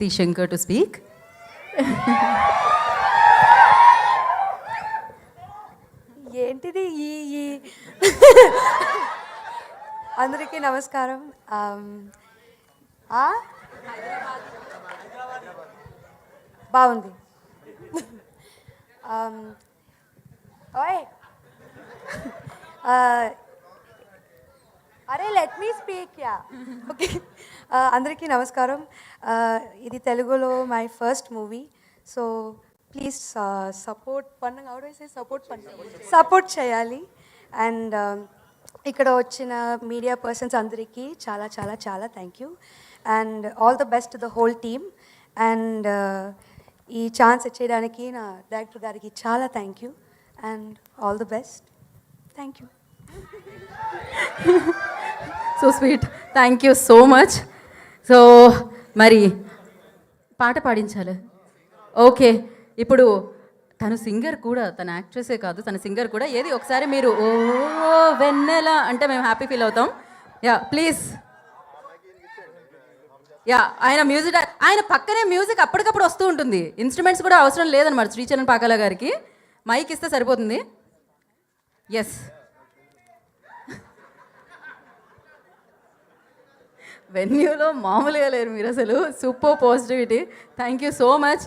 T. Shankar to speak. ఏంటిది ఈ ఈ అందరికీ నమస్కారం. బాగుంది. ఓయ్ అరే let me speak yeah okay. అందరికీ నమస్కారం. ఇది తెలుగులో my first movie. So please support support చేయాలి. అండ్ ఇక్కడ వచ్చిన మీడియా పర్సన్స్ అందరికీ చాలా చాలా చాలా thank you. And all the best the whole team. And ఈ ఛాన్స్ ఇచ్చేయడానికి నా డైరెక్టర్ గారికి చాలా thank you. And all the best. Thank you. So sweet, thank you so much. So మరి పాట పాడించాలి. ఓకే, ఇప్పుడు తను సింగర్ కూడా, తన యాక్ట్రెసే కాదు, తన సింగర్ కూడా. ఏది ఒకసారి మీరు ఓ వెన్నెల అంటే మేము హ్యాపీ ఫీల్ అవుతాం. Yeah please. యా ఆయన మ్యూజిక్, ఆయన పక్కనే మ్యూజిక్ అప్పటికప్పుడు వస్తూ ఉంటుంది. ఇన్స్ట్రుమెంట్స్ కూడా అవసరం లేదనమాట శ్రీచరణ్ పాకాల గారికి. మైక్ ఇస్తే సరిపోతుంది. ఎస్, వెన్యూలో మామూలుగా లేరు మీరు అసలు. Super positivity. Thank you so much.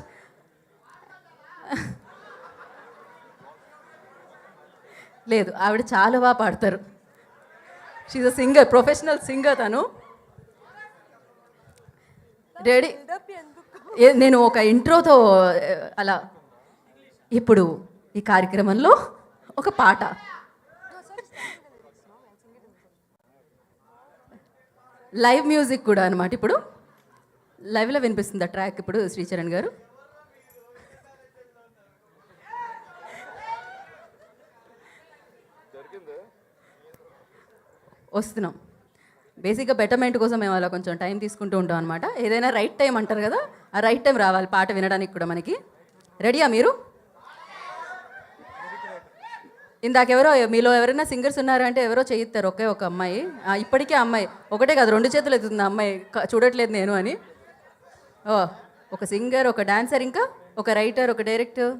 లేదు, ఆవిడ చాలా బాగా పాడతారు. She's a singer, professional singer తను. రెడీ, నేను ఒక ఇంట్రోతో అలా. ఇప్పుడు ఈ కార్యక్రమంలో ఒక పాట. లైవ్ మ్యూజిక్ కూడా అనమాట. ఇప్పుడు లైవ్లో వినిపిస్తుంది ఆ ట్రాక్. ఇప్పుడు శ్రీచరణ్ గారు వస్తున్నాం. బేసిక్గా బెటర్మెంట్ కోసం మేము అలా కొంచెం టైం తీసుకుంటూ ఉంటాం అనమాట. ఏదైనా రైట్ టైం అంటారు కదా, ఆ రైట్ టైం రావాలి పాట వినడానికి కూడా మనకి. రెడీయా మీరు? ఇందాకెవరో మీలో ఎవరైనా సింగర్స్ ఉన్నారంటే ఎవరో చేయిస్తారు. ఒకే ఒక అమ్మాయి, ఇప్పటికే అమ్మాయి ఒకటే కాదు 2 చేతులు ఎత్తుతుంది అమ్మాయి, చూడట్లేదు నేను అని. ఓ, ఒక సింగర్, ఒక డాన్సర్, ఇంకా ఒక రైటర్, ఒక డైరెక్టర్,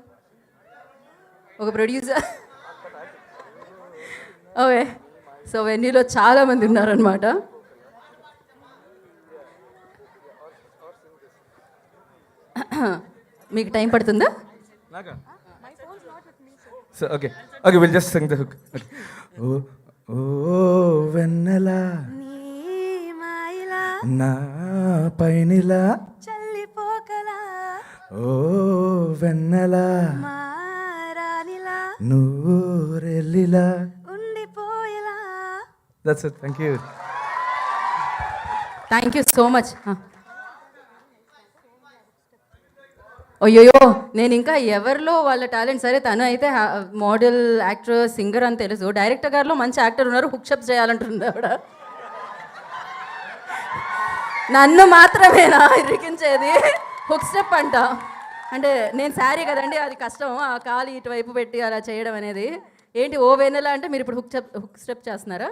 ఒక ప్రొడ్యూసర్. ఓకే, సో వెన్యూలో చాలామంది ఉన్నారనమాట. మీకు టైం పడుతుందా? So, okay, we'll just sing the hook. Okay. Oh, oh, వెన్నెలా నా పైనిలా చల్లిపోకలా, ఓ వెన్నెలా నూరెల్లిలా ఉండిపోయేలా. That's it. Thank you. Thank you so much. అయ్యోయో, నేను ఇంకా ఎవరిలో వాళ్ళ టాలెంట్. సరే, తను అయితే మోడల్, యాక్టర్, సింగర్ అని తెలుసు. డైరెక్టర్ గారిలో మంచి యాక్టర్ ఉన్నారు, హుక్షప్ చేయాలంటుంది ఆవిడ. నన్ను మాత్రమేనా ఇరికించేది? హుక్ స్టెప్ అంట. అంటే నేను శారీ కదండి, అది కష్టం. ఆ కాలు ఇటువైపు పెట్టి అలా చేయడం అనేది. ఏంటి ఓ వెన్నెల అంటే మీరు ఇప్పుడు హుక్ స్టెప్ చేస్తున్నారా?